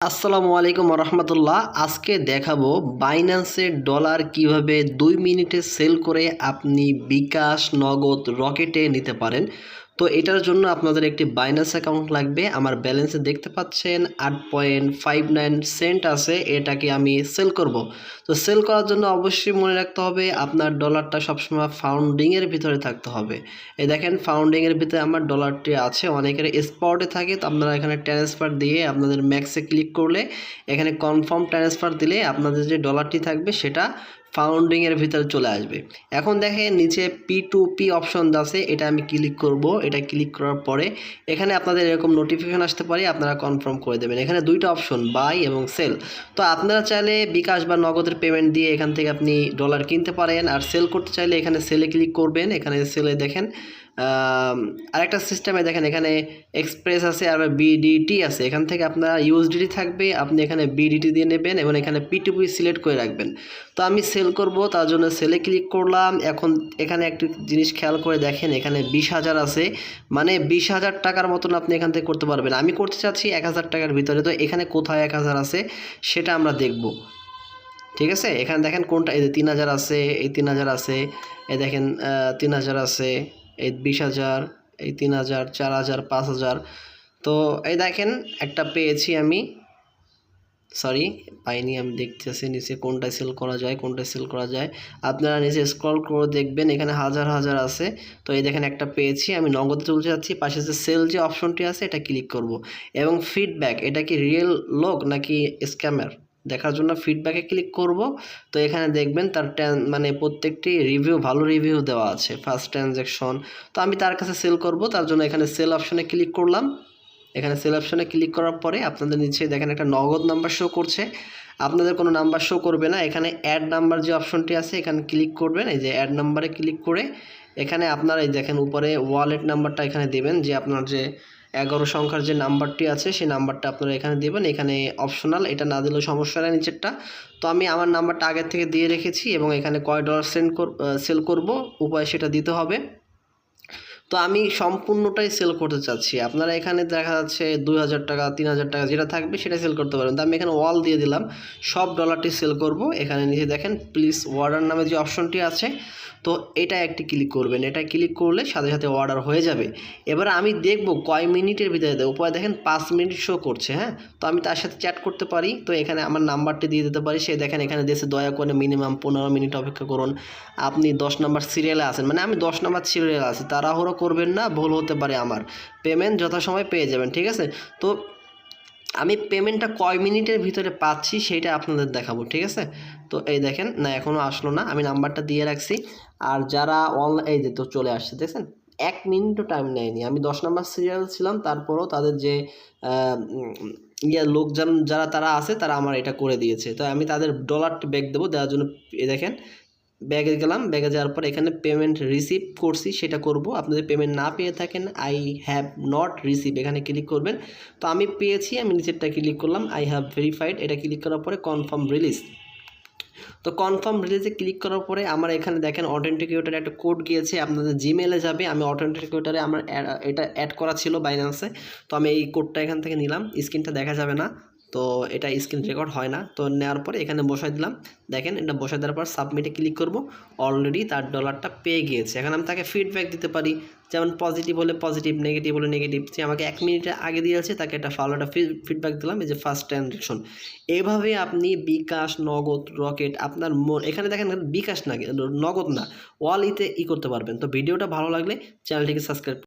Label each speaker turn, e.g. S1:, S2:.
S1: আসসালামু আলাইকুম রহমতুল্লাহ। আজকে দেখাবো বাইন্যান্সের ডলার কিভাবে 2 মিনিটে সেল করে আপনি বিকাশ, নগদ, রকেটে নিতে পারেন। তো এটার জন্য আপনাদের একটি বাইন্যান্স অ্যাকাউন্ট লাগবে। আমার ব্যালেন্সে দেখতে পাচ্ছেন 8.59 সেন্ট আছে, এটাকে আমি সেল করব। তো সেল করার জন্য অবশ্যই মনে রাখতে হবে আপনার ডলারটা সবসময় ফাউন্ডিংয়ের ভিতরে থাকতে হবে। এই দেখেন ফাউন্ডিংয়ের ভিতরে আমার ডলারটি আছে, অনেকের স্পটে থাকে। তো আপনারা এখানে ট্রান্সফার দিয়ে আপনাদের ম্যাক্সে ক্লিক করলে এখানে কনফার্ম ট্রান্সফার দিলে আপনাদের যে ডলারটি থাকবে সেটা ফাউন্ডিংয়ের ভিতরে চলে আসবে। এখন দেখেন নিচে P2P অপশন আছে, এটা আমি ক্লিক করব। এটা ক্লিক করার পরে এখানে আপনাদের এরকম নোটিফিকেশন আসতে পারে, আপনারা কনফার্ম করে দেবেন। এখানে দুইটা অপশন, বাই এবং সেল। তো আপনারা চাইলে বিকাশ বা নগদের পেমেন্ট দিয়ে এখান থেকে আপনি ডলার কিনতে পারেন, আর সেল করতে চাইলে এখানে সেলে ক্লিক করবেন। এখানে সেলে দেখেন আরেকটা সিস্টেমে দেখেন এখানে এক্সপ্রেস আছে আর বিডিটি আছে। এখান থেকে আপনার ইউএসডিটি থাকবে, আপনি এখানে বিডিটি দিয়ে নেবেন এবং এখানে P2P সিলেক্ট করে রাখবেন। তো আমি সেল করব, তার জন্য সেলে ক্লিক করলাম। এখন এখানে একটি জিনিস খেয়াল করে দেখেন, এখানে 20,000 আছে, মানে 20,000 টাকার মতন আপনি এখান থেকে করতে পারবেন। আমি করতে চাচ্ছি 1,000 টাকার ভিতরে। তো এখানে কোথায় 1,000 আছে সেটা আমরা দেখব, ঠিক আছে। এখানে দেখেন কোনটা, এই যে 3,000 আছে, এই 3,000 আছে, এই দেখেন 3,000 আছে, এই 20,000, এই 3,000, 4,000, 5,000। তো এই দেখেন একটা পেয়েছি আমি, সরি পাইনি, আমি দেখতেছি নিচে কোনটায় সেল করা যায়, কোনটায় সেল করা যায়। আপনারা নিচে স্ক্রল করে দেখবেন এখানে হাজার হাজার আছে। তো এই দেখেন একটা পেয়েছি, আমি নগদে তুলতে যাচ্ছি। পাশে যে সেল যে অপশনটি আছে এটা ক্লিক করব এবং ফিডব্যাক, এটা কি রিয়েল লোক নাকি স্ক্যামার দেখার জন্য ফিডব্যাকে ক্লিক করব। তো এখানে দেখবেন তার মানে প্রত্যেকটি রিভিউ, ভালো রিভিউ দেওয়া আছে, ফার্স্ট ট্রানজ্যাকশন। তো আমি তার কাছে সেল করব, তার জন্য এখানে সেল অপশনে ক্লিক করলাম। এখানে সেল অপশনে ক্লিক করার পরে আপনাদের নিচে দেখেন একটা নগদ নাম্বার শো করছে, আপনাদের কোনো নাম্বার শো করবে না। এখানে অ্যাড নাম্বার যে অপশনটি আছে এখানে ক্লিক করবেন। এই যে অ্যাড নাম্বারে ক্লিক করে এখানে আপনারা এই দেখেন উপরে ওয়ালেট নাম্বারটা এখানে দেবেন, যে আপনার যে 11 সংখ্যার যে নাম্বারটি আছে সেই নাম্বারটা আপনারা এখানে দেবেন। এখানে অপশনাল, এটা না দিলেও সমস্যা নেই নিচেরটা। তো আমি আমার নাম্বারটা আগের থেকে দিয়ে রেখেছি এবং এখানে কয় ডলার সেল করব উপায় সেটা দিতে হবে। তো আমি সম্পূর্ণটাই সেল করতে চাচ্ছি। আপনারা এখানে দেখা যাচ্ছে 2,000 টাকা, 3,000 টাকা যেটা থাকবে সেটা সেল করতে পারবেন। তো আমি এখানে ওয়াল দিয়ে দিলাম, সব ডলারটি সেল করব। এখানে নিচে দেখেন প্লিজ অর্ডার নামে যে অপশনটি আছে, তো এটা একটি ক্লিক করবেন। এটা ক্লিক করলে সাথে সাথে অর্ডার হয়ে যাবে। এবার আমি দেখব কয় মিনিটের ভিতরে দেয়। উপরে দেখেন 5 মিনিট শো করছে, হ্যাঁ। তো আমি তার সাথে চ্যাট করতে পারি, তো এখানে আমার নাম্বারটি দিয়ে দিতে পারি। সে দেখেন এখানে দেশে দয়া করে মিনিমাম 15 মিনিট অপেক্ষা করুন, আপনি 10 নম্বর সিরিয়ালে আছেন, মানে আমি 10 নম্বর সিরিয়ালে আছি, তাড়াহুড়ো করবেন না, ভুল হতে পারে আমার। পেমেন্ট যথাসময়ে পেয়ে যাবেন, ঠিক আছে। তো আমি পেমেন্টটা কয় মিনিটের ভিতরে পাচ্ছি সেইটা আপনাদের দেখাবো, ঠিক আছে। তো এই দেখেন, না এখনও আসলো না, আমি নাম্বারটা দিয়ে রাখছি। আর যারা অনলাইন, এই যে তো চলে আসছে, দেখছেন 1 মিনিটও টাইম নেয়নি। আমি 10 নম্বর সিরিয়াল ছিলাম, তারপরও তাদের যে লোকজন যারা তারা আছে তারা আমার এটা করে দিয়েছে। তো আমি তাদের ডলারটি ব্যাক দেবো, দেওয়ার জন্য দেখেন ব্যাগে গেলাম। ব্যাগে যাওয়ার পর এখানে পেমেন্ট রিসিভ করছি সেটা করব। আপনি যদি পেমেন্ট না পেয়ে থাকেন আই হ্যাভ নট রিসিভ এখানে ক্লিক করবেন। তো আমি পেয়েছি, আমি নিচেরটা ক্লিক করলাম আই হ্যাভ ভেরিফাইড, এটা ক্লিক করার পরে কনফার্ম রিলিজ। তো কনফার্ম রিলিজে ক্লিক করার পরে আমার এখানে দেখেন অথেন্টিকেটরে একটা কোড গিয়েছে, আপনাদের জিমেলে যাবে। আমি অথেন্টিকেটরে আমার এটা অ্যাড করা ছিল বাইন্যান্সে। তো আমি এই কোডটা এখান থেকে নিলাম, স্ক্রিনটা দেখা যাবে না, তো এটা স্ক্রিন রেকর্ড হয় না। তো নেওয়ার পরে এখানে বসাই দিলাম। দেখেন এটা বসাই দেওয়ার পর সাবমিটে ক্লিক করব। অলরেডি তার ডলারটা পেয়ে গিয়েছে। এখন আমি তাকে ফিডব্যাক দিতে পারি, যেমন পজিটিভ হলে পজিটিভ, নেগেটিভ হলে নেগেটিভ। যে আমাকে 1 মিনিটের আগে দিয়েছে তাকে একটা ভালো একটা ফিডব্যাক দিলাম, এই যে ফার্স্ট ট্রানজ্যাকশন। এভাবে আপনি বিকাশ, নগদ, রকেট আপনার এখানে দেখেন বিকাশ না, নগদ না, ওয়ালিতে করতে পারবেন। তো ভিডিওটা ভালো লাগলে চ্যানেলটিকে সাবস্ক্রাইব